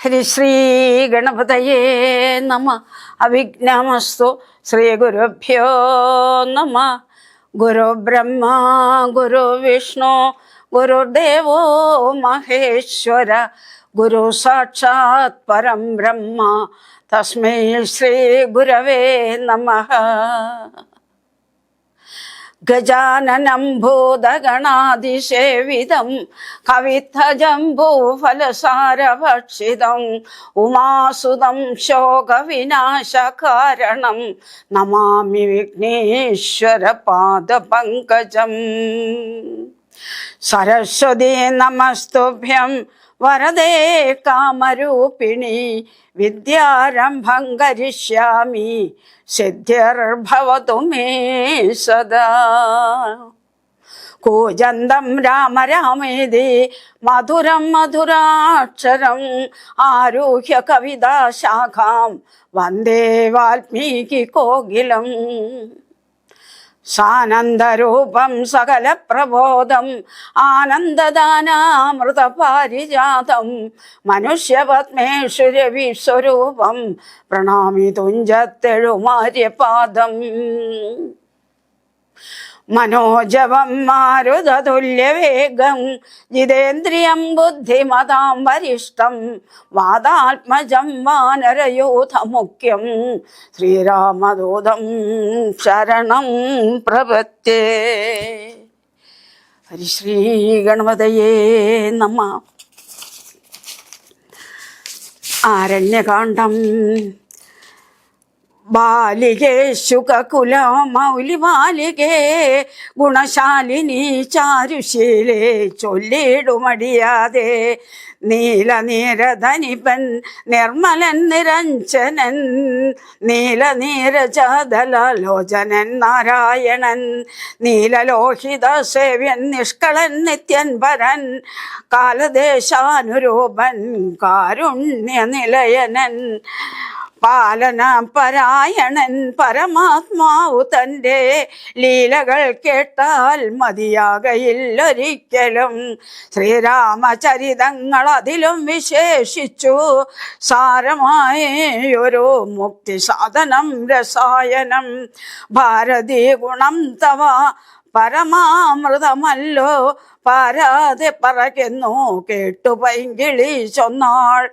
ഹരിശ്രീ ഗണപതയേ നമ. അവിഘ്നമസ്തു. ശ്രീ ഗുരുഭ്യോ നമ. ഗുരു ബ്രഹ്മ ഗുരു വിഷ്ണു ഗുരുദേവോ മഹേശ്വര. ഗുരു സാക്ഷാത് പരം ബ്രഹ്മ. തസ്മൈ ശ്രീ ഗുരവേ നമഃ. ഗജാനനം ഭൂതഗണാതിസേവിതം കവിത്തജംബൂഫലസാരഭക്ഷിതം ഉമാസുതം ശോകവിനാശകാരണം നമാമി വിഘ്നേശ്വര പാദപങ്കജം. സരസ്വതീ നമസ്തുഭ്യം വരദേ കാമരൂപിണി. വിദ്യാരംഭം കരിഷ്യാമി സിദ്ധിർഭവതു മേ സദാ. കൂജന്തം രാമ രാമേതി മധുരം മധുരാക്ഷരം ആരുഹ്യ കവിതാശാഖാം വന്ദേ വാൽമീകി കോകിലം. സാനന്ദരൂപം സകല പ്രബോധം ആനന്ദദാനാമൃതപാരിജാതം മനുഷ്യപത്മേഷു രവിസ്വരൂപം പ്രണാമി തുഞ്ചത്തെഴുമാര്യപാദം. മനോജവം മാരുതതുല്യവേഗം ജിതേന്ദ്രിയം ബുദ്ധിമതാം വരിഷ്ഠം വാദാത്മജം വാനരയൂഥമുഖ്യം ശ്രീരാമദൂതം ശരണം പ്രപദ്യേ. ഹരിശ്രീ ഗണപതയേ നമ. ആരണ്യകാണ്ഡം. ബാലികേ ശുകകുല മൗലിബാലികേ ഗുണശാലിനി ചാരുശീലേ ചൊല്ലിടുമടിയാതെ. നീലനീരധനിപൻ നിർമ്മലൻ നിരഞ്ജനൻ നീലനീരജാതലോചനൻ നാരായണൻ നീലലോഹിത സേവ്യൻ നിഷ്കളൻ നിത്യൻ പരൻ കാലദേശാനുരൂപൻ കാരുണ്യനിലയനൻ പാലന പരായണൻ പരമാത്മാവു തൻ്റെ ലീലകൾ കേട്ടാൽ മതിയാകയില്ലൊരിക്കലും. ശ്രീരാമചരിതങ്ങൾ അതിലും വിശേഷിച്ചു സാരമായൊരു മുക്തി സാധനം രസായനം. ഭാരതീ ഗുണം തവ പരമാമൃതമല്ലോ പാരാതെ പറകുന്നു കേട്ടു പൈങ്കിളി ചൊന്നാൾ.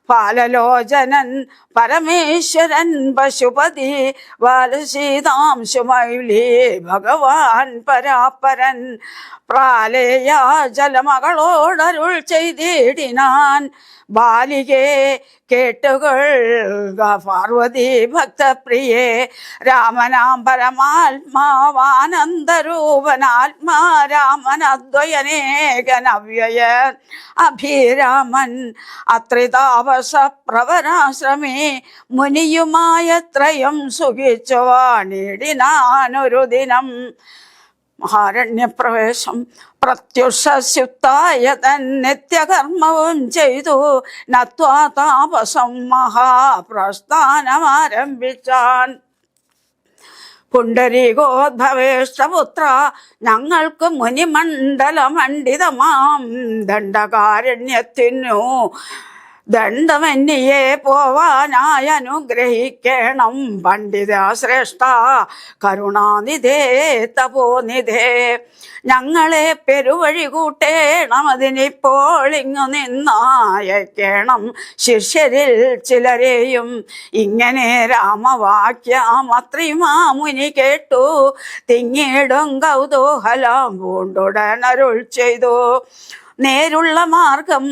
പാലലോചനൻ പരമേശ്വരൻ പശുപതി ബാലസീതാംശുമൈലി ഭഗവാൻ പരാപരൻ പ്രാലേയ ജലമകളോടരുൾ ചെയ്തിടിനാൻ. ബാലികേ കേട്ടുകൊള്ളുക പാർവതി ഭക്തപ്രിയേ. രാമനാം പരമാത്മാവാനന്ദരൂപനാത്മാ രാമനദ്വയനേകനവ്യയൻ അഭിരാമൻ അത്രിതാപസ പ്രവരാശ്രമേ മുനിയുമായത്രയും സുഖിച്ചു വാണിടിനാനൊരു ദിനം. മഹാരണ്യപ്രവേശം. പ്രത്യുഷസ്യുക്തായ തൻ നിത്യകർമ്മവും ചെയ്തു നത്വാ താപസം മഹാപ്രസ്ഥാനമാരംഭിച്ചാൻ. പുണ്ടരീകോദ്ഭവേഷ്ടപുത്ര ഞങ്ങൾക്ക് മുനിമണ്ഡലമണ്ഡിതമാം ദണ്ഡകാരണ്യത്തിനു ദണ്ഡമന്യെ പോവാനായി അനുഗ്രഹിക്കണം. പണ്ഡിത ശ്രേഷ്ഠ കരുണാനിധേ തപോനിധേ ഞങ്ങളെ പെരുവഴി കൂട്ടേണം. അതിനിപ്പോൾ ഇങ്ങു നിന്നയക്കണം ശിഷ്യരിൽ ചിലരെയും. ഇങ്ങനെ രാമവാക്യം അത്രിമാമുനി കേട്ടു തിങ്ങിടും കൗതൂഹലം പൂണ്ടുടനരുൾ ചെയ്തു. നേരുള്ള മാർഗം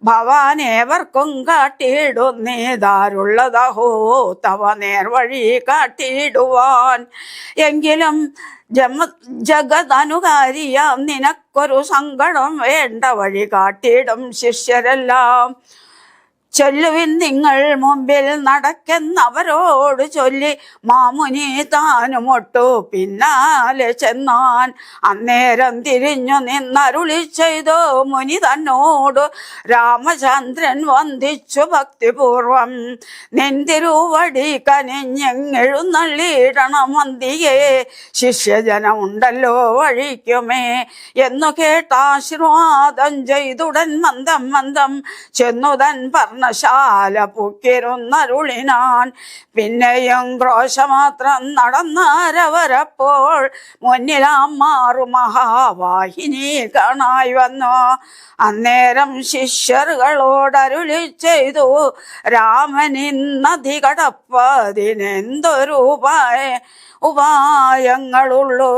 ഭവാനേവർക്കും കാട്ടിയിടുന്നേതാരുള്ളതഹോ തവ നേർവഴി കാട്ടിയിടുവാൻ. എങ്കിലും ജഗതനുകാരിയാം നിനക്കൊരു സങ്കടം വേണ്ട, വഴി കാട്ടിയിടും ശിഷ്യരെല്ലാം. ചൊല്ലുവിൻ നിങ്ങൾ മുമ്പിൽ നടക്കെന്നവരോട് ചൊല്ലി മാമുനി താനുമൊട്ടു പിന്നാലെ ചെന്നാൻ. അന്നേരം തിരിഞ്ഞു നിന്നരുളി ചെയ്തു മുനി തന്നോട് രാമചന്ദ്രൻ വന്ദിച്ചു ഭക്തിപൂർവം. നിന്തിരുവടി കനിഞ്ഞെഴുന്നള്ളിയിടണം വന്തിയേ ശിഷ്യജനം ഉണ്ടല്ലോ വഴിക്കുമേ എന്നു കേട്ടാശീർവാദം ചെയ്തുടൻ മന്ദം മന്ദം ചെന്നുതൻ പറഞ്ഞ പർണശാല പുക്കിരുന്നരുളിനാൻ. പിന്നെയും ക്രോശമാത്രം നടന്നാരവരപ്പോൾ മുന്നിലാം മാറു മഹാവാഹിനി കാണായി വന്നു. അന്നേരം ശിഷ്യറുകളോടരുളി ചെയ്തു, രാമനിന്നതി കടപ്പതിനെന്തൊരു ഉപായങ്ങളുള്ളൂ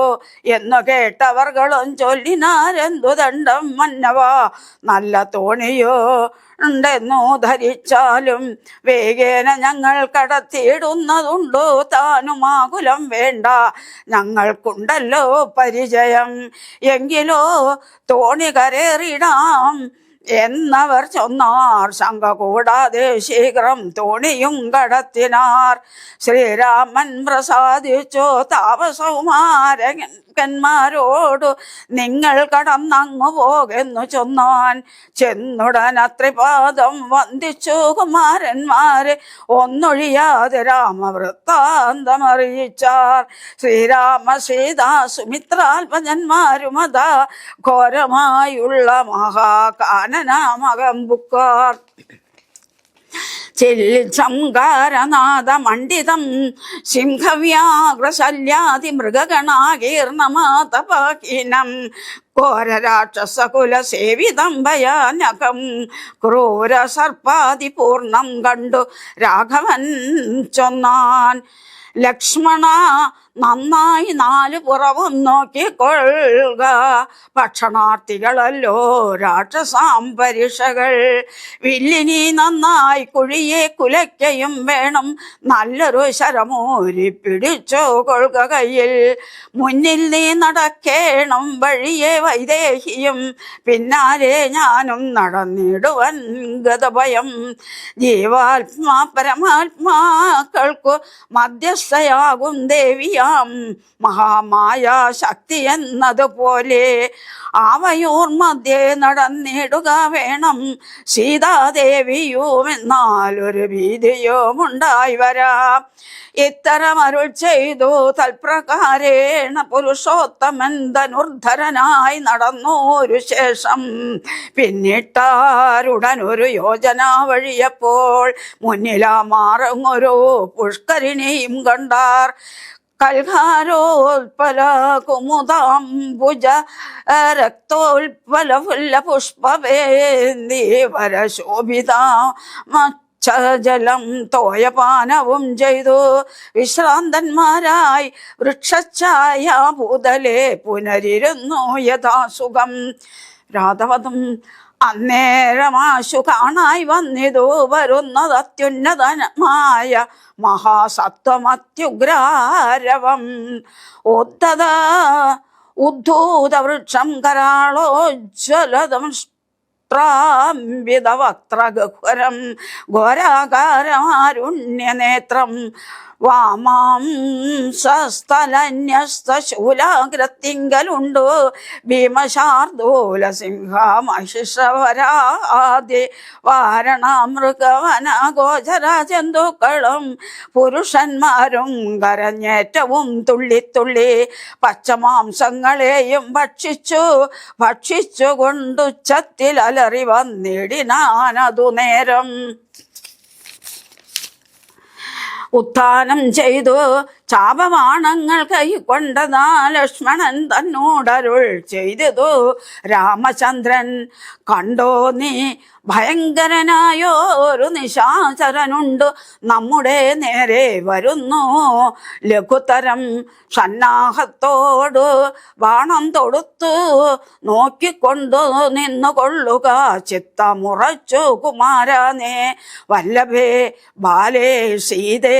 എന്നു കേട്ടവർകളും ചൊല്ലിനാരെന്തു ദണ്ഡം മന്നവ, നല്ല തോണിയോ ഉണ്ടെന്നു ധരിച്ചാലും വേഗേന ഞങ്ങൾ കടത്തിയിടുന്നതുണ്ടോ, താനുമാകുലം വേണ്ട, ഞങ്ങൾക്കുണ്ടല്ലോ പരിചയം, എങ്കിലോ തോണി കരേറിടാം എന്നവർ ചൊന്നാർ. ശങ്ക കൂടാതെ ശീഘ്രം തോണിയും കടത്തിനാർ. ശ്രീരാമൻ പ്രസാദിച്ചോ താപസൗമാരകന്മാരോടു, നിങ്ങൾ കടന്നങ്ങു പോകെന്നു ചൊന്നാൻ. ചെന്നുടൻ അത്രിപാദം വന്ദിച്ചു കുമാരന്മാരെ, ഒന്നൊഴിയാതെ രാമവൃത്താന്തമറിയിച്ചാർ. ശ്രീരാമ സീതാ സുമിത്രാൽപജന്മാരുമതാ ഘോരമായുള്ള മഹാകാനനാമകം ബുക്കാർ. സംകാരനാഥ മണ്ഡിതം സിംഹവ്യാഘ്രശല്യാതി മൃഗഗണാകീർണമാതപാഹീനം ഘോരരാക്ഷസകുല സേവിതം ഭയാനകം ക്രൂര സർപ്പാതിപൂർണം കണ്ടു രാഘവൻ ചൊന്നാൻ. ലക്ഷ്മണ, നന്നായി നാലു പുറവും നോക്കിക്കൊള്ളുക, ഭക്ഷണാർത്ഥികളല്ലോ രാക്ഷസാംപരിഷകൾ. വില്ലിനി നന്നായി കുഴിയെ കുലയ്ക്കയും വേണം, നല്ലൊരു ശരമൂരി പിടിച്ചോ കൊള്ളുക കയ്യിൽ. മുന്നിൽ നീ നടക്കേണം വഴിയെ വൈദേഹിയും, പിന്നാലെ ഞാനും നടന്നിടുവൻ ഗതഭയം. ജീവാത്മാ പരമാത്മാക്കൾക്കു മധ്യസ്ഥയാകും ദേവിയാം മഹാമായ ശക്തി എന്നതുപോലെ, അവയോർ മധ്യേ നടന്നിടുക വേണം സീതാദേവിയുമെന്നാൽ ഒരു ഭീതിയും ഉണ്ടായി വരാം. ഇത്തരം അരുൾ ചെയ്തു തൽപ്രകാരേണ പുരുഷോത്തമൻ ധനുർധരനായി നടന്നൊരു ശേഷം പിന്നിട്ടാരുടനൊരു യോജന വഴിയപ്പോൾ മുന്നിലാ മാറങ്ങൊരു പുഷ്കരിണിയും കണ്ടാർ. കൽഹാരോൽപല കുമുദാംബുജ രക്തോൽപല ഫുല്ല പുഷ്പവേന്ദി വരശോഭിത ജലം തോയപാനവും ചെയ്തു വിശ്രാന്തന്മാരായി വൃക്ഷഛായ ഭൂതലെ പുനരിരുന്നു യഥാസുഖം. രാധവതം അന്നേരമാശു കാണായി വന്നിതു വരുന്നത് അത്യുന്നതമായ മഹാസത്വമത്യുഗ്രാരവം. ഉദ്ധൂതവൃക്ഷം കരാളോജ്വലതം ത്രാംബിതവക്ത്രഗഹ്വരം ഘോരാകാരമാരുണ്യനേത്രം വാമാംസസ്ഥലന്യസ്തശൂലാഗ്രത്തിങ്കലുണ്ടു ഭീമശാർദൂല സിംഹമഹിഷവരാദി വാരണമൃഗവന ഗോചര ജന്തുക്കളും പുരുഷന്മാരും കരഞ്ഞേറ്റവും തുള്ളിത്തുള്ളി പച്ചമാംസങ്ങളെയും ഭക്ഷിച്ചുകൊണ്ടുച്ചത്തിൽ അലറി വന്നിടിനാനതു നേരം. ഉത്ഥാനം ചെയ്തു ചാപബാണങ്ങൾ കൈക്കൊണ്ടതാ ലക്ഷ്മണൻ തന്നോടരുൾ ചെയ്തതു രാമചന്ദ്രൻ. കണ്ടോ നീ ഭയങ്കരനായോരു നിശാചരനുണ്ട് നമ്മുടെ നേരെ വരുന്നു. ലഘുതരം സന്നാഹത്തോട് ബാണം തൊടുത്തു നോക്കിക്കൊണ്ടു നിന്നുകൊള്ളുക ചിത്തമുറച്ചു കുമാരനേ. വല്ലഭേ ബാലേ സീതേ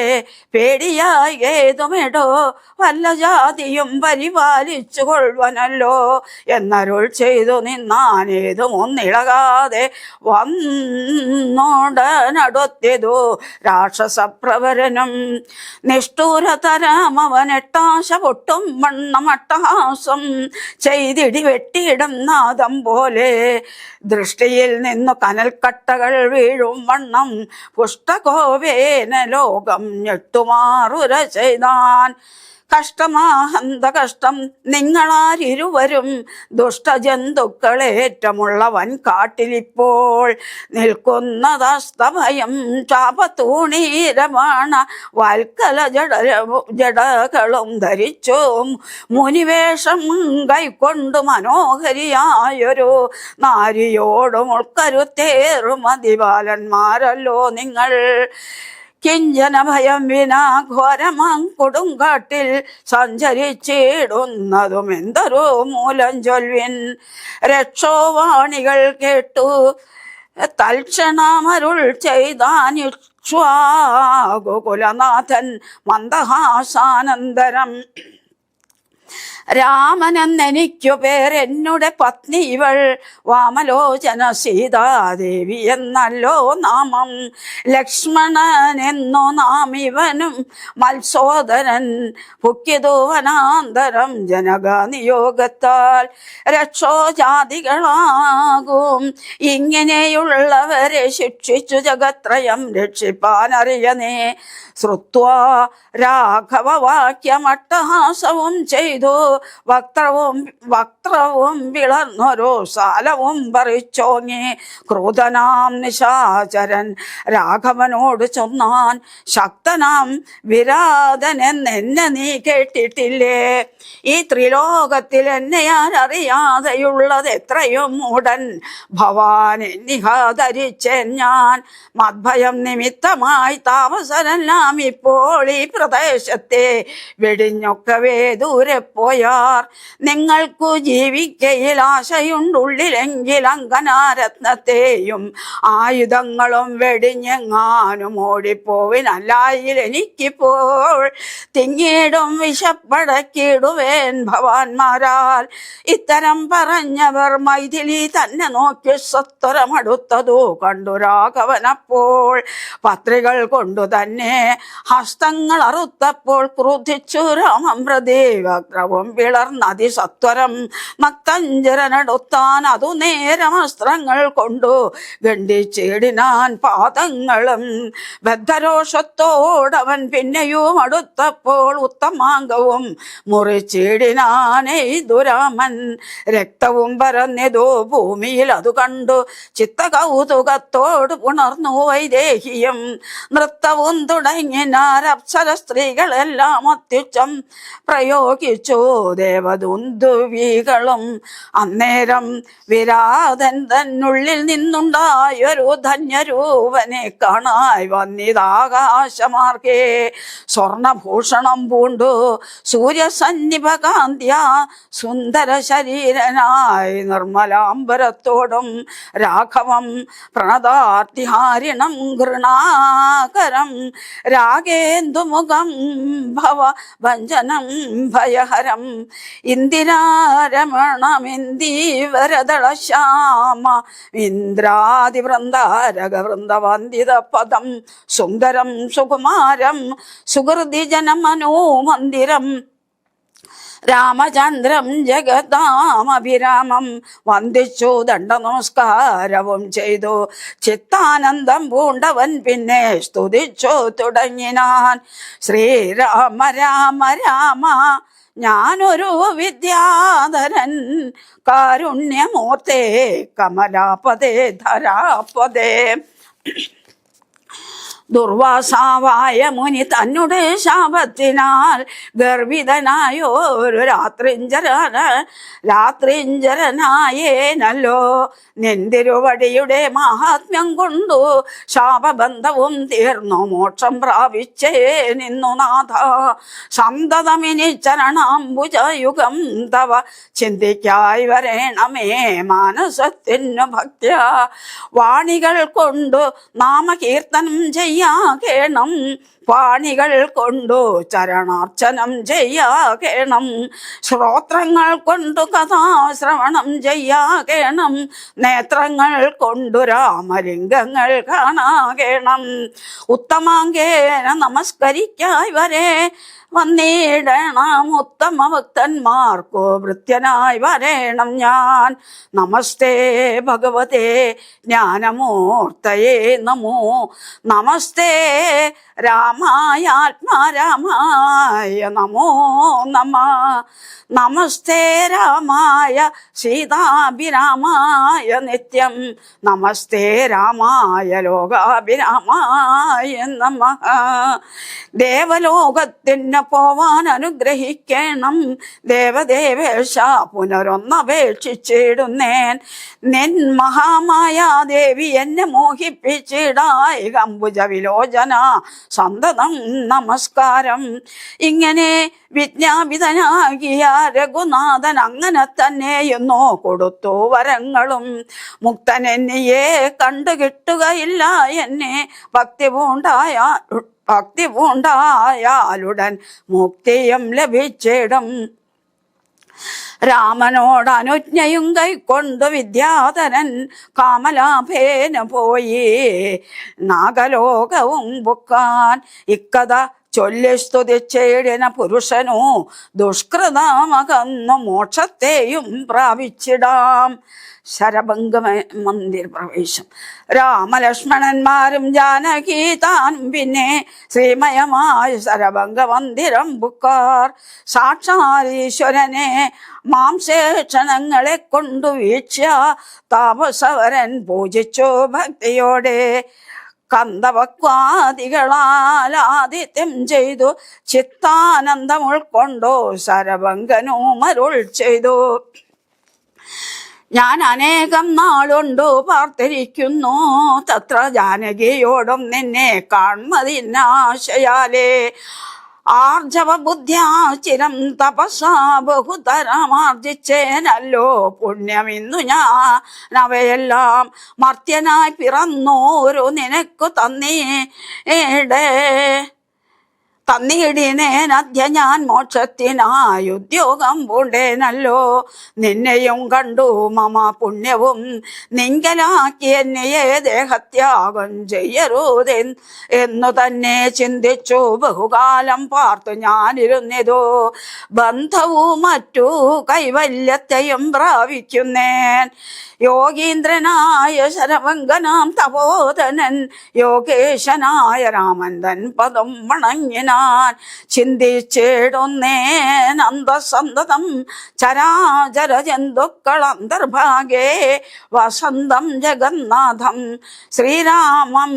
പേടിയായി ഏതുമിടോ വല്ല ജാതിയും പരിപാലിച്ചു കൊള്ളുവനല്ലോ എന്നരുൾ ചെയ്തു നിന്നാനേതും ഒന്നിളകാതെ വന്നോടനടുത്തിതു രാക്ഷസപ്രവരനും. നിഷ്ഠൂരതരം അവനെട്ടാശ പൊട്ടും വണ്ണമട്ടഹാസം ചെയ്തിടി വെട്ടിയിടും നാദം പോലെ ദൃഷ്ടിയിൽ നിന്നു കനൽക്കട്ടകൾ വീഴും വണ്ണം പുഷ്ടകോവേന ലോകം ഞെട്ടുമാറുര ചെയ്ത ചെയ്താൻ. കഷ്ടമാഹന്ത കഷ്ടം നിങ്ങളാരിരുവരും ദുഷ്ടജന്തുക്കളേറ്റമുള്ള വൻകാട്ടിലിപ്പോൾ നിൽക്കുന്നതസ്തഭയം ചാപത്തൂണീരമാണ വാൽക്കല ജടകളും ധരിച്ചു മുനിവേഷം കൈക്കൊണ്ടു മനോഹരിയായൊരു നാരിയോടും ഉൾക്കരുത്തേറും അതിബാലന്മാരല്ലോ നിങ്ങൾ. കിഞ്ചന ഭയം വിനാ ഘോരമാം കൊടുങ്കാട്ടിൽ സഞ്ചരിച്ചിടുന്നതും എന്തൊരു മൂലം ചൊൽവിൻ. രക്ഷോവാണികൾ കേട്ടു തൽക്ഷണമരുൾ ചെയ്താനിക്ഷ്വാകുകുലനാഥൻ മന്ദഹാസാനന്തരം. രാമനെന്നെനിക്കു പേരെന്നുടെ പത്നി ഇവൾ വാമലോചന സീതാദേവി എന്നല്ലോ നാമം. ലക്ഷ്മണനെന്നു നാം ഇവനും മത്സോദരൻ പുക്കിതുവനാന്തരം ജനകനിയോഗത്താൽ. രക്ഷോജാതികളാകും ഇങ്ങനെയുള്ളവരെ ശിക്ഷിച്ചു ജഗത്രയം രക്ഷിപ്പാനറിയനേ. ശ്രുത്വാ രാഘവവാക്യമട്ടഹാസവും ചെയ്തു വക്ത്രവും വിളർന്നൊരു സാലവും പറിച്ചോങ്ങി. ക്രൂധനാം നിശാചരൻ രാഘവനോട് ചൊന്നാൻ, ശക്തനാം വിരാതനെന്നെ നീ കേട്ടിട്ടില്ലേ? ഈ ത്രിലോകത്തിൽ എന്നെ ഞാൻ അറിയാതെയുള്ളത് എത്രയും ഉടൻ ഭവാൻ എന്നിഹ ധരിച്ചേൻ ഞാൻ. മദ്ഭയം നിമിത്തമായി താമസരെല്ലാം ഇപ്പോൾ ഈ പ്രദേശത്തെ വെടിഞ്ഞൊക്കവേ ദൂരെ പോയാർ. നിങ്ങൾക്കു ജീവിക്കയിൽ ആശയുണ്ടുള്ളിലെങ്കിൽ അങ്കനാരത്നത്തെയും ആയുധങ്ങളും വെടിഞ്ഞെങ്ങാനും ഓടിപ്പോവിനല്ലായിൽ എനിക്കിപ്പോൾ തിങ്ങിയിടും വിശപ്പടക്കിടുവേൻ ഭവാന്മാരാൽ. ഇത്തരം പറഞ്ഞവർ മൈഥിലി തന്നെ നോക്കി സത്വരമടുത്തതു കണ്ടു രാഘവനപ്പോൾ. പത്രികൾ കൊണ്ടു തന്നെ ഹസ്തങ്ങൾ അറുത്തപ്പോൾ ക്രുദ്ധിച്ചു രാമം പ്രതി. വക്രവും വിളർന്നതിസത്വരം നക്തഞ്ചരനടുത്താൻ അതു നേരമസ്ത്രങ്ങൾ കൊണ്ടു ഗണ്ഡിച്ചിടിനാൻ പാദങ്ങളും. ബദ്ധരോഷത്തോടവൻ പിന്നെയും അടുത്തപ്പോൾ ഉത്തമാംഗവും മുറിച്ചിടിനാനേ ദുരാമൻ. രക്തവും പരന്നതോ ഭൂമിയിൽ അതു കണ്ടു ചിത്തകൗതുകത്തോട് പുണർന്നു വൈദേഹിയും. നൃത്തവും തുടങ്ങിനാർ അപ്സര സ്ത്രീകളെല്ലാം അത്യുച്ചം പ്രയോഗിച്ചു ദേവദുന്ദുവികളും. അന്നേരം വിരാതൻ തന്നുള്ളിൽ നിന്നുണ്ടായൊരു ധന്യരൂപനെ കാണായി വന്നിതാകാശമാർഗേ. സ്വർണഭൂഷണം പൂണ്ടു സൂര്യസന്നിഭകാന്ത്യ സുന്ദര ശരീരനായി നിർമ്മലാംബരത്തോടും രാഘവം പ്രണതാർത്തിഹാരിണം ഗൃണാകരം രാഗേന്ദുമുഖം ഭവ ഭഞ്ജനം ഭയഹരം. ഇന്ദിരാരമണമിന്ദീവരദള ശ്യാമ ഇന്ദ്രാദിവൃന്ദാരകവൃന്ദവന്ദിത പദം സുന്ദരം സുകുമാരം സുഹൃതി ജനമനോമന്ദിരം. രാമചന്ദ്രം ജഗതാമഭിരാമം വന്ദിച്ചു ദണ്ഡ നമസ്കാരവും ചെയ്തു. ചിത്താനന്ദം പൂണ്ടവൻ പിന്നെ സ്തുതിച്ചു തുടങ്ങിനാൻ. ശ്രീരാമ രാമ രാമ ഞാനൊരു വിദ്യാധരൻ കാരുണ്യമൂർത്തേ കമലാപദേ ധരാപദേ. ദുർവാസാവായ മുനി തന്നുടെ ശാപത്തിനാൽ ഗർഭിതനായൊരു രാത്രിഞ്ചരനായേനല്ലോ. നിന്തിരുവടിയുടെ മഹാത്മ്യം കൊണ്ടു ശാപബന്ധവും തീർന്നു മോക്ഷം പ്രാപിച്ചേ നിന്നു നാഥ. സന്തതമിനി ചരണാംബുജയുഗം തവ ചിന്തിക്കായി വരേണമേ മാനസത്തിനു ഭക്ത്യ. വാണികൾ കൊണ്ടു നാമകീർത്തനം ചെയ്യാകേണം, പാണികൾ കൊണ്ടു ചരണാർച്ചനം ചെയ്യാകേണം, ശ്രോത്രങ്ങൾ കൊണ്ടു കഥാശ്രവണം ചെയ്യാകേണം, നേത്രങ്ങൾ കൊണ്ടു രാമലിംഗങ്ങൾ കാണാകേണം. ഉത്തമാങ്കേന നമസ്കരിക്കായി വരെ വന്നിടണം ഉത്തമ ഭക്തന്മാർക്കു ഭൃത്യനായി വരേണം ഞാൻ. നമസ്തേ ഭഗവതേ ജ്ഞാനമൂർത്തയേ നമോ. നമസ്തേ രാമായ ആത്മാരാമായ നമോ നമഃ. നമസ്തേ രാമായ സീതാഭിരാമായ നിത്യം. നമസ്തേ രാമായ ലോകാഭിരാമായ നമഃ. ദേവലോകത്തിന് പോവാൻ അനുഗ്രഹിക്കണം ദേവദേവേശ, പുനരൊന്നപേക്ഷിച്ചിടുന്നേൻ. നിൻ മഹാമായാദേവി എന്നെ മോഹിപ്പിച്ചിടായി അംബുജ വിലോചന സന്തതം നമസ്കാരം. ഇങ്ങനെ വിജ്ഞാപിതനാകിയ രഘുനാഥൻ അങ്ങനെ തന്നെയെന്നോ കൊടുത്തു വരങ്ങളും. മുക്തൻ എന്നിയെ കണ്ടു കിട്ടുകയില്ല, എന്നെ ഭക്തി പൂണ്ടായാലുടൻ മുക്തിയും ലഭിച്ചിടും. രാമനോട് അനുജ്ഞയും കൈക്കൊണ്ടു വിദ്യാധരൻ കാമലാഭേന പോയി നാഗലോകവും ബുക്കാൻ. ഇക്കഥ ചൊല്ലി സ്തുതിച്ചേടിന പുരുഷനു ദുഷ്കൃതമകന്നു മോക്ഷത്തെയും പ്രാപിച്ചിടാം. ശരഭംഗ മന്ദിര പ്രവേശം. രാമലക്ഷ്മണന്മാരും ജാനകി താനും പിന്നെ ശ്രീമയമായ ശരഭംഗ മന്ദിരം ബുക്കാർ. സാക്ഷാരീശ്വരനെ മാംസേക്ഷണങ്ങളെ കൊണ്ടു വീഴ്ച താപസവരൻ പൂജിച്ചു ഭക്തിയോടെ. കന്ദവക്വാദികളാൽ ആദിത്യം ചെയ്തു ചിത്താനന്ദം ഉൾക്കൊണ്ടു ശരഭംഗനു മരുൾ ചെയ്തു. ഞാൻ അനേകം നാളുണ്ടു പാർത്തിരിക്കുന്നു തത്ര ജാനകിയോടും നിന്നെ കാൺമതിനാശയാലേ. ആർജവ ബുദ്ധ്യാ ചിരം തപസാ ബഹുതരമാർജിച്ചേനല്ലോ പുണ്യമിന്നു ഞാൻ അവയെല്ലാം മർത്യനായി പിറന്നോരു നിനക്കു തന്നിടിനേനദ്യ ഞാൻ മോക്ഷത്തിനായി ഉദ്യോഗം പൂണ്ടേനല്ലോ. നിന്നെയും കണ്ടു മമ പുണ്യവും നിങ്കലാക്കി എന്നെയെ ദേഹത്യാഗം ചെയ്യരുതെന്നു തന്നെ ചിന്തിച്ചു ബഹുകാലം പാർത്തു ഞാനിരുന്നതോ. ബന്ധവും മറ്റു കൈവല്യത്തെയും പ്രാപിക്കുന്നേൻ. യോഗീന്ദ്രനായ ശരഭംഗനാം തപോധനൻ യോഗേശനായ രാമൻ തൻ പദം വണങ്ങിനാൻ. ചിന്തിച്ചിടുന്നേൻ അന്തസന്തതം ചരാചര ജന്തുക്കൾ അന്തർഭാഗേ വസന്തം ജഗന്നാഥം ശ്രീരാമം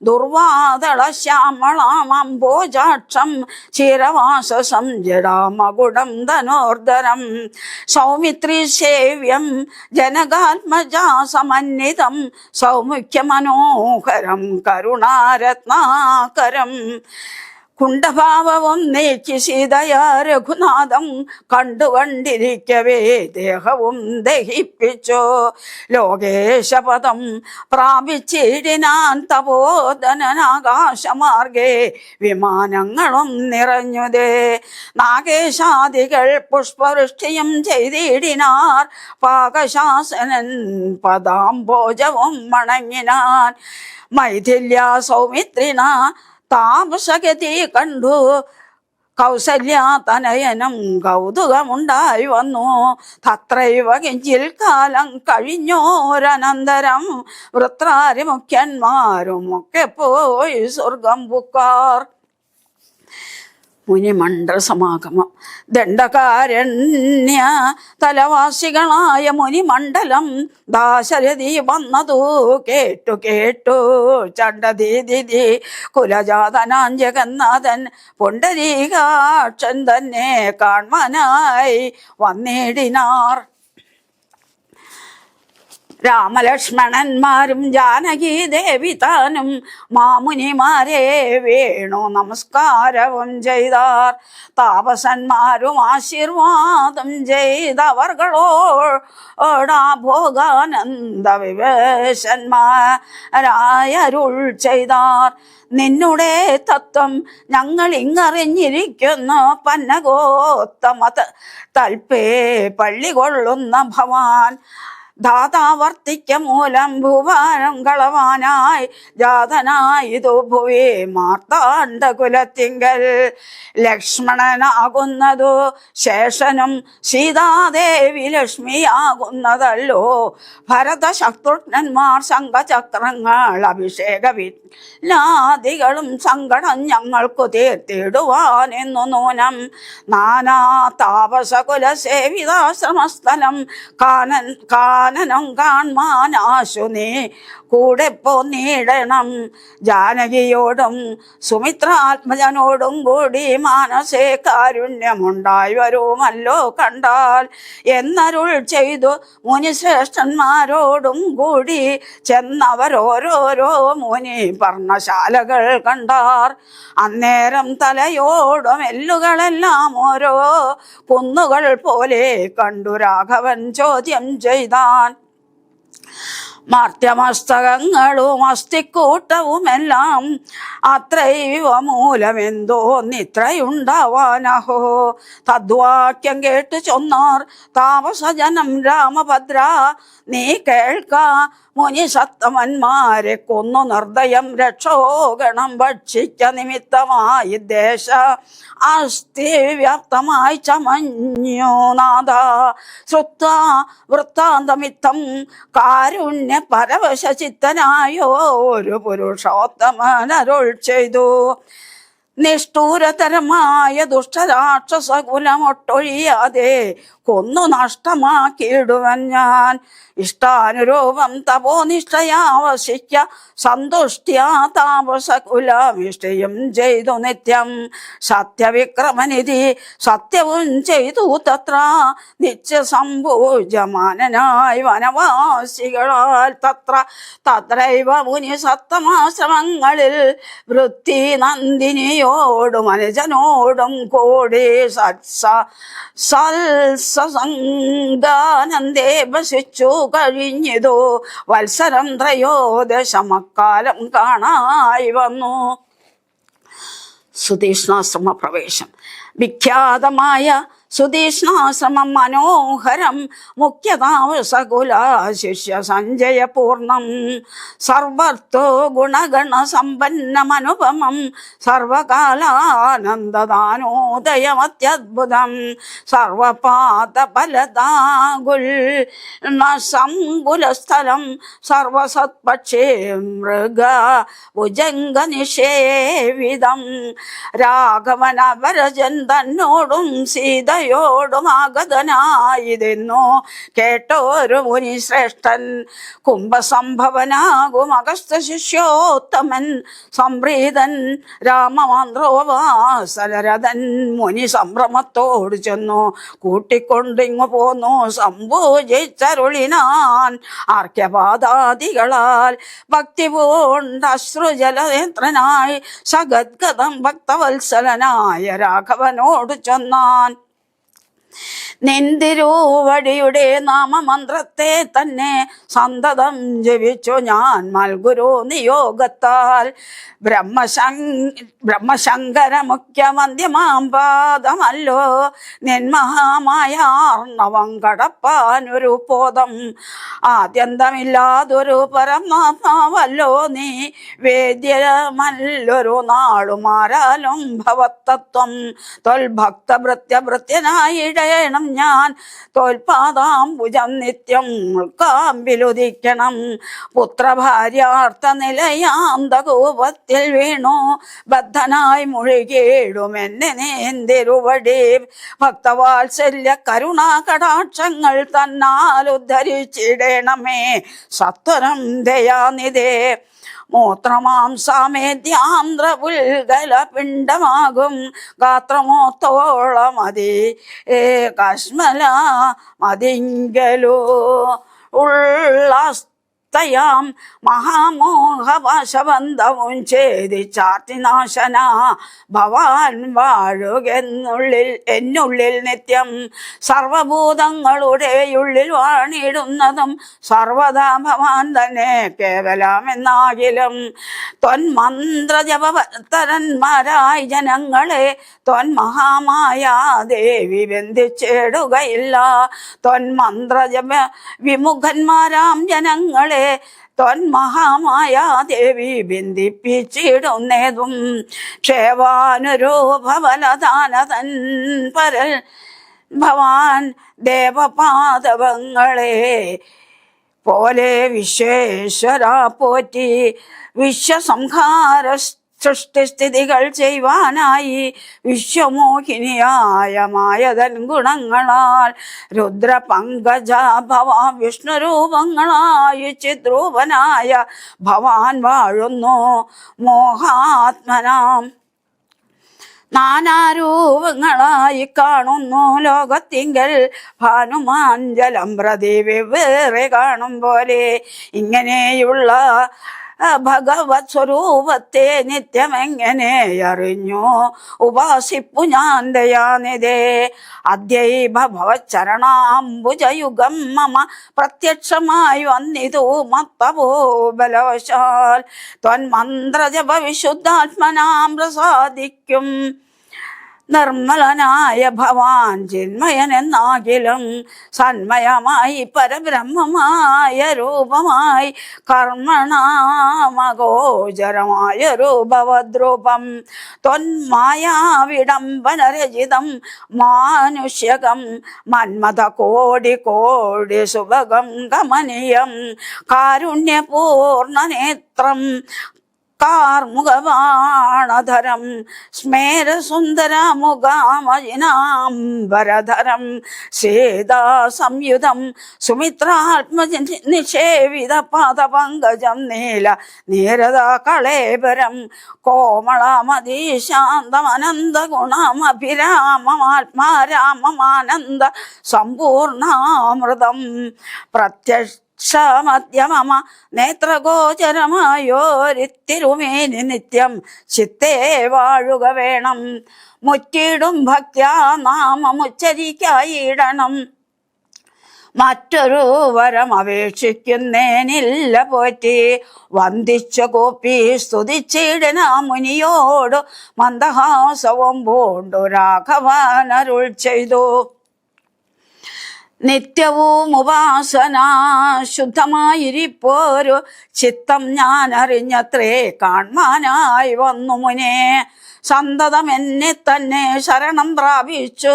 ദുർവാദള ശ്യാമളാമംബോജാക്ഷം ക്ഷീരവാസസം ജഡാമകുടം ധനോർധരം സൗമിത്രി സേവ്യം ജനകാത്മജാ സമന്വിതം സൗമുഖ്യമനോഹരം കരുണാരത്നാകരം. കുണ്ഠഭാവവും നീക്കി സീതയ രഘുനാഥം കണ്ടുകൊണ്ടിരിക്കവേ ദേഹവും ദഹിപ്പിച്ചോ. ലോകേശപദം പ്രാപിച്ചിടിനാൻ തപോധനനാകാശമാർഗേ വിമാനങ്ങളും നിറഞ്ഞുതേ. നാഗേശാദികൾ പുഷ്പവൃഷ്ടിയും ചെയ്തിടിനാർ പാകശാസനൻ പദാംബോജവും വണങ്ങിനാൻ. മൈഥില്യ സൗമിത്രിണ താപസഗതി കണ്ടു കൗസല്യ തനയനം കൗതുകമുണ്ടായി വന്നു. തത്രൈവ കിഞ്ചിൽ കാലം കഴിഞ്ഞോരനന്തരം വൃത്രാരി മുഖ്യന്മാരും ഒക്കെ പോയി സ്വർഗം പുക്കാർ. മുനിമണ്ഡല സമാഗമം. ദണ്ഡകാരണ്യ തലവാസികളായ മുനിമണ്ഡലം ദാശരഥി വന്നതു കേട്ടു ചണ്ഡദീതി കുലജാതനാൻ ജഗന്നാഥൻ പുണ്ടരീകാക്ഷൻ തന്നെ കാൺമാനായി വന്നിടിനാർ. രാമലക്ഷ്മണന്മാരും ജാനകി ദേവി താനും മാമുനിമാരെ വേണു നമസ്കാരവും ചെയ്താർ. താപസന്മാരും ആശീർവാദം ചെയ്തവർകളോടാ ഭോഗാനന്ദ വിവേശന്മാരായരുൾ ചെയ്താർ. നിന്നുടെ തത്വം ഞങ്ങൾ ഇങ്ങറിഞ്ഞിരിക്കുന്നു പന്നഗോത്തമ തൽപ്പേ പള്ളി കൊള്ളുന്ന ഭവാൻ. ധാതാവർത്തിക്ക മൂലം ഭൂഭാരം കളവാനായി ജാതനായിതു ഭുവി മാർത്താണ്ഡ കുലത്തിങ്കൽ ലക്ഷ്മണനാകുന്നതു ശേഷനും സീതാദേവി ലക്ഷ്മിയാകുന്നതല്ലോ. ഭരത ശത്രുഘ്നന്മാർ ശംഖചക്രങ്ങൾ അഭിഷേക വിഘ്നാദികളും സങ്കടം ഞങ്ങൾക്കു തീർത്തിടുവാനെന്നു നൂനം നാനാ താപസകുല സേവിതാശ്രമസ്ഥലം കാനനം കാൺമാനാശു നീ കൂടെ പോന്നിടണം. ജാനകിയോടും സുമിത്രാത്മജനോടും കൂടി മാനസേ കാരുണ്യമുണ്ടായി വരുമല്ലോ കണ്ടാൽ എന്നരുൾ ചെയ്തു മുനിശ്രേഷ്ഠന്മാരോടും കൂടി ചെന്നവരോരോരോ മുനി പർണശാലകൾ കണ്ടാർ. അന്നേരം തലയോടും എല്ലുകളെല്ലാം ഓരോ കുന്നുകൾ പോലെ കണ്ടു രാഘവൻ ചോദ്യം ചെയ്താൻ. മർത്യമസ്തകങ്ങളും അസ്ഥിക്കൂട്ടവുമെല്ലാം അത്രൈവ മൂലമെന്തോന്നിത്രയുണ്ടാവാനഹോ. തദ്വാക്യം കേട്ടു ചൊന്നാർ താപസജനം രാമഭദ്ര നീ കേൾക്ക. മുനി സത്തമന്മാരെ കൊന്നു നിർദ്ദയം രക്ഷോഗണം ഭക്ഷിക്ക നിമിത്തമായി ദേശ അസ്ഥിവ്യാപ്തമായി ചമഞ്ഞു നാഥ. ശ്രുത വൃത്താന്തമിത്തം കാരുണ്യ പരവശചിത്തനായോ ഒരു പുരുഷോത്തമനരുൾ ചെയ്തു. നിഷ്ഠൂരതരമായ ദുഷ്ടരാക്ഷസകുലമൊട്ടൊഴിയാതെ കൊന്നു നഷ്ടമാക്കിയിടുവൻ ഞാൻ. ഇഷ്ടാനുരൂപം തപോനിഷ്ഠയാവശിക്ക സന്തുഷ്ട്യാ താപസകുലമിഷ്ടയും ചെയ്തു നിത്യം. സത്യവിക്രമനിധി സത്യവും ചെയ്തു തത്ര നിത്യസംഭൂജമാനനായി വനവാസികളാൽ തത്രൈവ മുനി സത്തമാശ്രമങ്ങളിൽ വൃത്തി നന്ദിനിയോടും അനുജനോടും കൂടി സത്സംഗാനന്ദേ വസിച്ചു കഴിഞ്ഞിതു. വത്സരം ത്രയോദശമക്കാലം കാണായി വന്നു. സുതീഷ്ണാശ്രമ പ്രവേശം. വിഖ്യാതമായ സുതീഷ്ണാശ്രമം മനോഹരം മുഖ്യതാവസകുല ശിഷ്യ സഞ്ജയപൂർണം സർവത്തോ ഗുണഗണ സമ്പന്നമനുപമം സർവകാലാനന്ദദാനോദയമത്യദ്ഭുതം സർവപാദഫലദാകുൽ സംകുലസ്ഥലം സർവസത്പക്ഷേ മൃഗ ഭുജംഗ നിഷേവിതം. രാഘവനവരജൻ തന്നോടും സീതയോടും ആഗതനായതെന്നു കേട്ടോരു മുനിശ്രേഷ്ഠൻ കുംഭസംഭവനാകും അഗസ്ത്യ ശിഷ്യോത്തമൻ സംപ്രീതൻ രാമമന്ത്രോവാസലരഥൻ മുനി സംഭ്രമത്തോട് ചെന്നു കൂട്ടിക്കൊണ്ടിങ്ങു പോന്നു. സംഭൂജിച്ചരുളിനാൻ ആർക്യപാദാദികളാൽ ഭക്തി പൂണ്ട് അശ്രുജലനേത്രനായി സഗദ്ഗതം ഭക്തവത്സലനായ രാഘവനോട് ചൊന്നാൻ. നിന്തിരുവടിയുടെ നാമമന്ത്രത്തെ തന്നെ സന്തതം ജപിച്ചു ഞാൻ മൽഗുരു നിയോഗത്താൽ. ബ്രഹ്മശങ്കര മുഖ്യമന്ത്യമാം പാദമല്ലോ നിന്മഹാമായാർണവം കടപ്പാനൊരു പോദം. ആദ്യന്തമില്ലാതൊരു പരമാത്മാവല്ലോ നീ വേദ്യമല്ലൊരു നാളുമാരാലും ഭവത്തത്വം. തൊൽഭക്തഭൃത്യഭൃത്യനായിടയണം ഞാൻ തോൽപാദാംബുജം നിത്യം കാമ്പിലുദിക്കണം. പുത്രഭാര്യാർത്ഥ നിലയാന്തകൂപത്തിൽ വീണു ബദ്ധനായി മുഴുകിയിടുമെന്നെ നേന്തിരുവടി. ഭക്തവാത്സല്യ കരുണാ കടാക്ഷങ്ങൾ തന്നാൽ ഉദ്ധരിച്ചിടണമേ സത്വരം ദയാനിധേ. മൂത്രമാംസാമേദ്യാന്ത്രപുൽകല പിണ്ഡമാകും ഗാത്രമോത്തോളമതി കശ്മല മതിങ്കലോ. ഉള്ള തയാം മഹാമോഹവശബന്ധവും ഛേദിച്ചാർത്തിനാശന ഭവാൻ എന്നുള്ളിൽ നിത്യം സർവഭൂതങ്ങളുടെ ഉള്ളിൽ വാണിടുന്നതും സർവദാ ഭവാൻ തന്നെ കേവലമെന്നാകിലും ത്വന്മന്ത്രജപതരന്മാരായി ജനങ്ങളെ ത്വന്മഹാമായ ദേവി ബന്ധിച്ചിടുകയില്ല. ത്വന്മന്ത്രജപ വിമുഖന്മാരാം ജനങ്ങളെ ത്വന്മഹാമായ ദേവി ബന്ധിപ്പിച്ചിടുന്നതും ക്ഷേവാനുരൂപബലദാനതൻ പരൽ ഭവാൻ ദേവപാദവങ്ങളെ പോലെ വിശ്വേശ്വര പോറ്റി വിശ്വസംഹാര സൃഷ്ടിസ്ഥിതികൾ ചെയ്യുവാനായി വിശ്വമോഹിനിയായ മായതൻ ഗുണങ്ങളാൽ രുദ്രപങ്കജഭവ വിഷ്ണുരൂപങ്ങളായി ചിദ്രൂപനായ ഭവാൻ വാഴുന്നു മോഹാത്മനാം. നാനാരൂപങ്ങളായി കാണുന്നു ലോകത്തിങ്കൽ ഭാനുമാൻ ജലം പ്രതി വെവ്വേറെ കാണും പോലെ. ഇങ്ങനെയുള്ള ഭഗവത് സ്വരൂപത്തെ നിത്യമെങ്ങനെ അറിഞ്ഞു ഉപാസിപ്പു ഞാൻ ദയാനിധേ. അദ്യൈവ ഭവച്ചരണാംബുജയുഗം മമ പ്രത്യക്ഷമായി വന്നിതു മത്തവോ ബലവശാൽ ത്വന്മന്ത്രജപ വിശുദ്ധാത്മനാം പ്രസാദിക്കും നിർമ്മലനായ ഭവാൻ ചിന്മയനെന്നാകിലും സന്മയമായി പരബ്രഹ്മമായ രൂപമായി കർമ്മണാമഗോചരമായ രൂപവദ്രൂപം ത്വന്മായാവിഡംബനരചിതം മാനുഷ്യകം മന്മഥ കോടി കോടി സുഭഗം ഗമനീയം കാരുണ്യപൂർണനേത്രം കാർമുഖബാണധരം സ്മേരസുന്ദരമുഖാമജിനാംബരധരം സീതാസംയുധം സുമിത്രാത്മനിഷേവിത പാദപങ്കജം നീല നീരദ കളേബരം കോമളമതിശാന്തമനന്ത ഗുണമഭിരാമമാത്മാരാമമാനന്ദ സമ്പൂർണാമൃതം മധ്യമമ നേത്രഗോചരമായോരിത്തിരുമേനി നിത്യം ചിത്തേ വാഴുക വേണം. മുറ്റിടും ഭക്ത്യാ നാമമുച്ചരിക്കായിടണം. മറ്റൊരു വരം അപേക്ഷിക്കുന്നേനില്ല പോറ്റി. വന്ദിച്ച കോപ്പി സ്തുതിച്ചിടന മുനിയോട് മന്ദഹാസവും പൂണ്ടു രാഘവനരുൾ ചെയ്തു. നിത്യവും ഉപാസന ശുദ്ധമായിരിപ്പോരു ചിത്തം ഞാൻ അറിഞ്ഞത്രേ കാൺമാനായി വന്നു മുനെ. സന്തതം എന്നെ തന്നെ ശരണം പ്രാപിച്ചു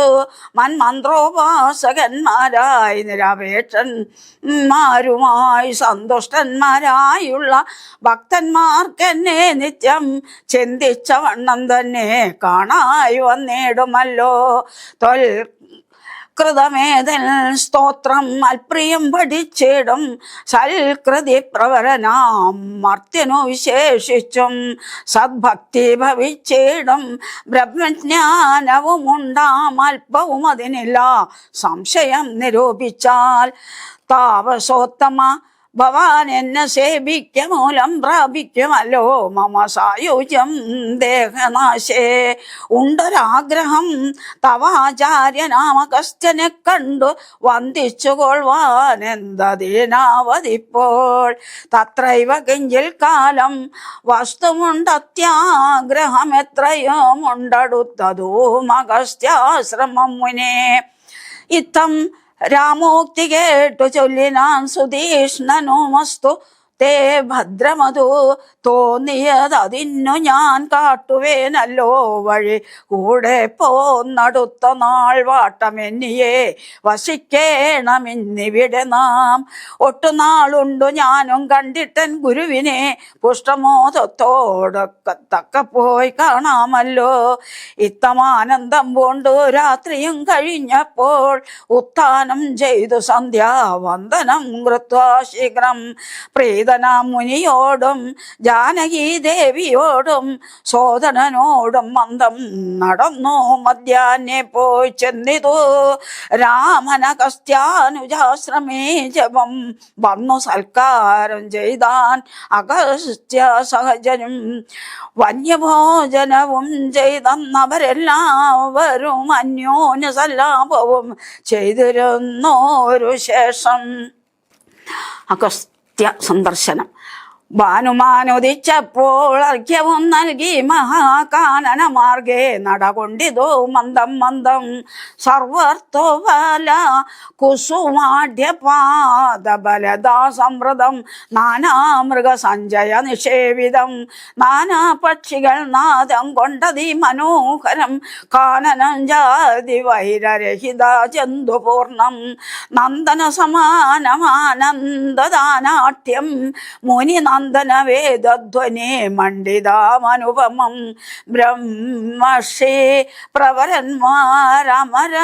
മന്മന്ത്രോപാസകന്മാരായി നിരപേക്ഷന്മാരുമായി സന്തുഷ്ടന്മാരായുള്ള ഭക്തന്മാർക്കെന്നെ നിത്യം ചിന്തിച്ച വണ്ണം തന്നെ കാണായി വന്നിടുമല്ലോ. കൃതമേതൽ സ്തോത്രം അൽപ്രിയം പഠിച്ചിടും സൽകൃതി പ്രവരനാം മർത്യനു വിശേഷിച്ചും സദ്ഭക്തി ഭവിച്ചിടും ബ്രഹ്മജ്ഞാനവും ഉണ്ടാം അല്പവും അതിനില്ല സംശയം നിരൂപിച്ചാൽ. താപസോത്തമ ഭവാൻ എന്നെ സേവിക്ക മൂലം പ്രാപിക്കുമല്ലോ മമ സായുജ്യം ദേഹനാശേ. ഉണ്ടൊരാഗ്രഹം തവാചാര്യനാമകസ്ഥനെ കണ്ടു വന്ദിച്ചുകൊള്ളുവാൻ എന്തതിനാവതിപ്പോൾ. തത്രൈവ കിഞ്ചിൽ കാലം വസ്തുമുണ്ടത്യാഗ്രഹം എത്രയും ഉണ്ടടുത്തതൂ അഗസ്ത്യാശ്രമം മുനെ. ഇത്തം രാമോക്തി കേട്ടു ചൊല്ലിനാൻ സുതീഷ്ണനുമസ്തു തേ ഭദ്രമതു. തോന്നിയതതിന്നു ഞാൻ കാട്ടുവേനല്ലോ വഴി കൂടെ പോന്നടുത്ത നാൾ വാട്ടമെന്നിയെ വസിക്കേണമെന്നിവിടെ നാം. ഒട്ടുനാളുണ്ടു ഞാനും കണ്ടിട്ടൻ ഗുരുവിനെ പുഷ്ടമോദത്തോടൊക്കെ തക്ക പോയി കാണാമല്ലോ. ഇത്തമാനന്ദം പൂണ്ടു രാത്രിയും കഴിഞ്ഞപ്പോൾ ഉത്ഥാനം ചെയ്തു സന്ധ്യാവന്ദനം കൃത്വാ ശീഘ്രം പ്രീത പുനീതനാം മുനിയോടും ജാനകി ദേവിയോടും സോദരനോടും മന്ദം നടന്നു മധ്യാഹ്നെ പോയി ചെന്നിതു രാമനഗസ്ത്യാനുജാശ്രമേ ജപം വന്നു സൽക്കാരം ചെയ്താൻ അഗസ്ത്യ സഹജനും വന്യഭോജനവും ചെയ്തന്നവരെല്ലാവരും അന്യോന്യ സല്ലാപവും ചെയ്തിരുന്നോരു ശേഷം. അഗസ്ത്യ സന്ദർശനം. ഭാനുമാനുദിച്ചപ്പോൾ അർഘ്യവും നൽകി മഹാകാനന മാർഗേ നടകൊണ്ടിതു മന്ദം മന്ദം സർവർത്തോഫല കുസുമാഢ്യപാദബലദാസമൃതം നാനാമൃഗസഞ്ജയ നിഷേവിതം നാനാ പക്ഷികൾ നാദം കൊണ്ടതി മനോഹരം കാനനം ജാതി വൈരരഹിത ജന്തുപൂർണം നന്ദന സമാനമാനന്ദദാനാട്യം മുനി നന്ദനവേദധ്വനി മണ്ഡിതാമനുപമം ബ്രഹ്മർഷി പ്രവരന്മാരമര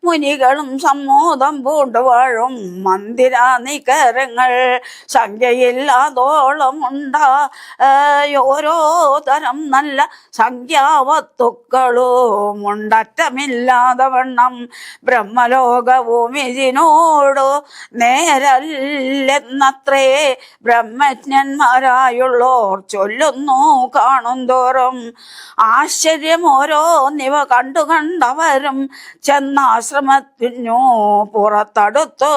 മുനികളും സമ്മോദം പൂണ്ടുവാഴും മന്ദിര നികരങ്ങൾ സംഖ്യയില്ലാതോളം ഓരോ തരം നല്ല സംഖ്യാവത്തുക്കളും ഉണ്ടറ്റമില്ലാതെ വണ്ണം ബ്രഹ്മലോകവും ഇതിനോടു നേരല്ലെന്നത്രേ ബ്രഹ്മജ്ഞന്മാരായുള്ളോർ ചൊല്ലുന്നു കാണും തോറും. ആശ്ചര്യം ഓരോന്നിവ കണ്ടവരും ചെന്നാശ്രമത്തിനു പുറത്തടുത്തു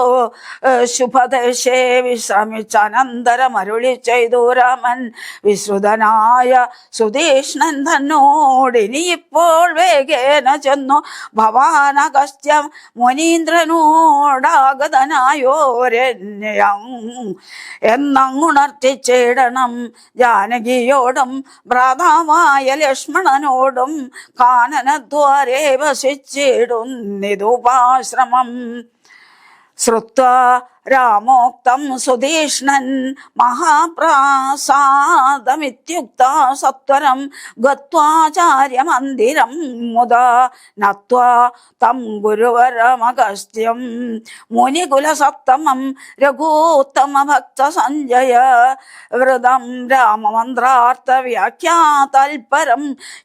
ശുഭദേശേ വിശ്രമിച്ച അനന്തരം അരുളി ചെയ്തു രാമൻ വിശ്രുതനായ സുധീഷ്ണൻ തന്നോടിനിയിപ്പോൾ വേഗേന ചെന്നു ഭവാനഗസ്ത്യം മുനീന്ദ്രനോടാഗതനായോരന്യം എന്നങ്ങുണർത്തിച്ചിടണം. ജാനകിയോടും ഭ്രാതാവായ ലക്ഷ്മണനോടും കാനനദ്വാരേ വസിച്ചിടുന്നിതുപാശ്രമം. ശ്രുത്വാ രാമോക്തം സുധീഷ്ണൻ മഹാപ്രാസാദമിത്യുക്ത സത്വരം ഗത്വാചാര്യമന്ദിരം മുദാ നത്വാ തം ഗുരുവരമഗസ്ത്യം മുനികുലസത്തമം രഘൂത്തമ ഭക്ത സഞ്ജയ വൃതം രാമമന്ത്രാർത്ഥ വ്യാഖ്യാതൽപരം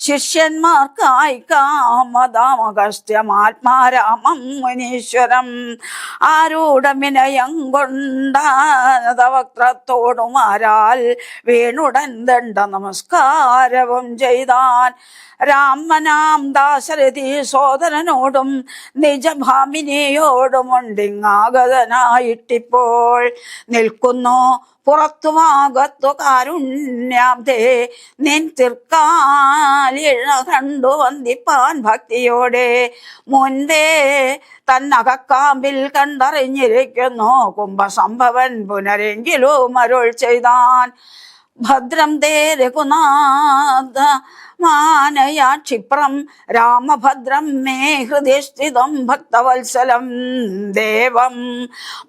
ശിഷ്യന്മാർക്കായി കാമദാമഗസ്ത്യമാത്മാരാമം മുനീശ്വരം ആരൂഢമിനയം കൊണ്ടവക്ത്രത്തോടുമാരാൽ വീണുടൻ ദണ്ഡ നമസ്കാരവും ചെയ്താൻ. രാമനാം ദാശരഥി സോദരനോടും നിജഭാമിനിയോടുമുണ്ടിങ്ങാഗതനായിട്ടിപ്പോൾ നിൽക്കുന്നു പുറത്തുഭാഗത്തു കാരുണ്യാബ്ദേ നിൻ തിർക്കാലിഴ കണ്ടു വന്ദിപ്പാൻ ഭക്തിയോടെ മുൻപേ തന്നകക്കാമ്പിൽ കണ്ടറിഞ്ഞിരിക്കുന്നു കുംഭസംഭവൻ പുനരെങ്കിലും അരുൾ ചെയ്താൻ. ഭദ്രം തേ രഘുനാഥ മാനയാ ക്ഷിപ്രം രാമഭദ്രം മേ ഹൃദയ സ്ഥിതം ഭക്തവത്സലം ദേവം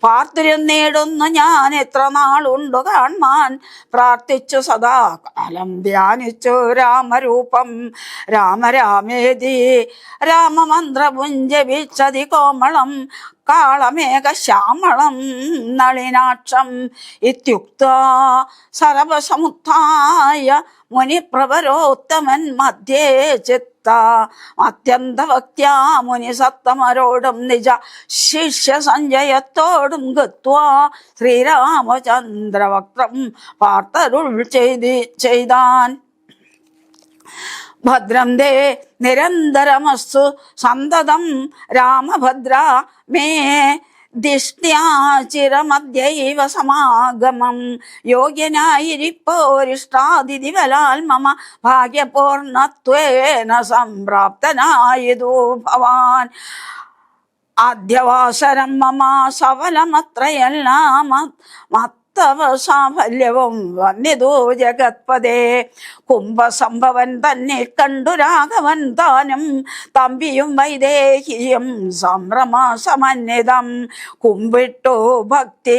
പാർത്തിര്യം നേടുന്നു ഞാൻ എത്ര നാളുണ്ടു കാൺമാൻ പ്രാർത്ഥിച്ചു സദാകാലം ധ്യാനിച്ചു രാമരൂപം രാമരാമേതി രാമമന്ത്രപുഞ്ജപിച്ചതി കോമളം കാളമേഘശ്യാമളം നളിനാക്ഷം ഇത്യുക്ത സരവസമുത്ഥായ മുനിപ്രവരോത്തമൻ മധ്യേ ചിത്ത അത്യന്തഭക്ത്യാ മുനി സത്തമരോടും നിജ ശിഷ്യ സഞ്ജയത്തോടും ഗത്വാ ശ്രീരാമചന്ദ്രവക്രം പാർത്തരുൾ ചെയ്താൻ. ഭദ്രം ദേ നിരന്തരമസ്തു സന്തതം രാമഭദ്ര മേ ദിഷ്ട്യാചിരമദ്യൈവ സമാഗമം യോഗ്യനായിരിപ്പോരിഷ്ടാതിഥിവലാൽ മമ ഭാഗ്യപൂർണത്വേന സംപ്രാപ്തനായതു ഭവാൻ. ആദ്യവാസരം മമ സഫലമത്രയെല്ലാം സാഫല്യവും വന്നിതു ജഗത്പദേ. കുംഭസംഭവൻ തന്നെ കണ്ടു രാഘവൻ താനും തമ്പിയും വൈദേഹിയും സംഭ്രമ സമന്വിതം കുമ്പിട്ടു ഭക്തി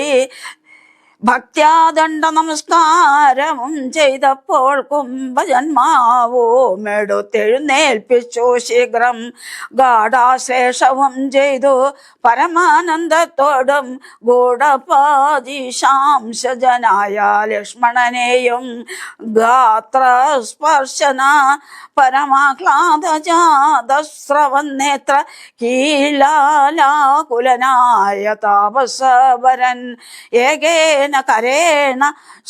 ഭക്ത്യാദണ്ഡ നമസ്കാരവും ചെയ്തപ്പോൾ കുംഭജന്മാവും എടുത്തെഴുന്നേൽപ്പിച്ചു ശീഘ്രം ഗാഠാശ്ലേഷവും ചെയ്തു പരമാനന്ദത്തോടും ഗൂഢപാതിശാംശജനായ ലക്ഷ്മണനെയും ഗാത്രസ്പർശന പരമാഹ്ലാദജാതസ്രവന്നേത്ര കീലാലാകുലനായ താപസവരൻ ഏകേന കരേണ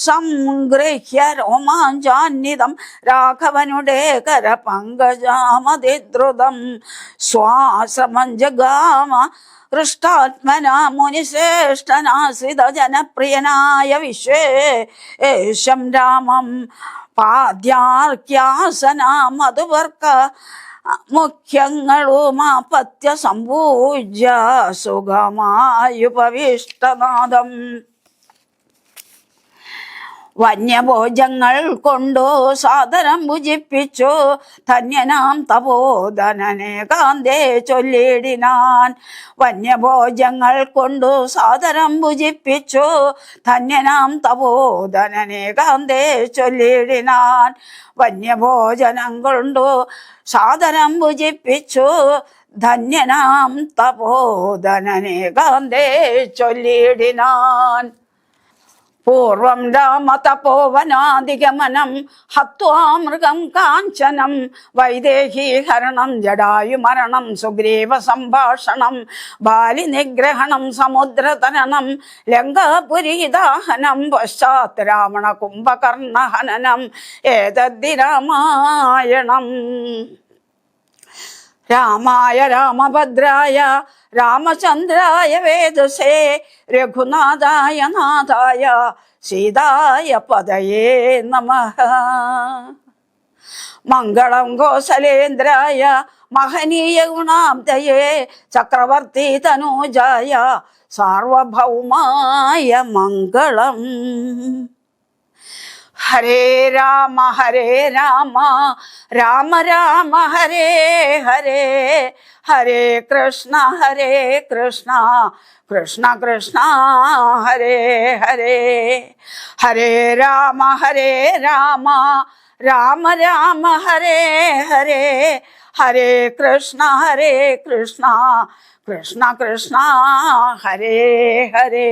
സംഗൃഹ്യ രോമാഞ്ചാന്വിതം രാഘവനുടെ കരപങ്കജാമതിദ്രുതം സ്വാശ്രമം ജഗാമ ഹൃഷ്ടാത്മന മുനിശ്രേഷ്ഠനാശ്രിത ജനപ്രിയനായ വിശ്വേശം രാമം പാദ്യാർക്യാസന മധുവർക്ക മുഖ്യങ്ങളുമാപത്യ സംപൂജ്യ സുഖമായുപവിഷ്ടനാദം വന്യഭോജങ്ങൾ കൊണ്ടു സാദരം ഭുജിപ്പിച്ചു ധന്യനാം തപോധനനെ കാന്തേ ചൊല്ലിടിനാൻ. വന്യഭോജങ്ങൾ കൊണ്ടു സാദരം ഭുജിപ്പിച്ചു ധന്യനാം തപോധനനെ കാന്തേ ചൊല്ലിടിനാൻ. വന്യഭോജനം കൊണ്ടു സാദരം ഭുജിപ്പിച്ചു ധന്യനാം തപോധനനെ കാന്തേ ചൊല്ലിടിനാൻ. പൂർവം രാമതപോവനാദിഗമനം ഹത്വാ മൃഗം കാഞ്ചനം വൈദേഹീഹരണം ജടായുമരണം സുഗ്രീവ സംഭാഷണം ബാലിനിഗ്രഹണം സമുദ്രതരണം ലങ്കാപുരീദാഹനം പശ്ചാത് രാവണ കുംഭകർണഹനനം ഏതദ്ധി രാമായണം. രാമായ രാമഭദ്രായ രാമചന്ദ്രായ വേദസേ രഘുനാഥായ നാഥായ സീതായ പദയേ നമഃ. മംഗളം കോസലേന്ദ്രായ മഹനീയ ഗുണാബ്ദയേ ചക്രവർത്തി തനൂജായ സാർവഭൗമായ മംഗളം. ഹരേ രാമ രാമ രാമ ഹരേ ഹരേ ഹരേ കൃഷ്ണ കൃഷ്ണ കൃഷ്ണ ഹരേ ഹരേ. ഹരേ രാമ രാമ രാമ ഹരേ ഹരേ ഹരേ കൃഷ്ണ കൃഷ്ണ കൃഷ്ണ ഹരേ ഹരേ.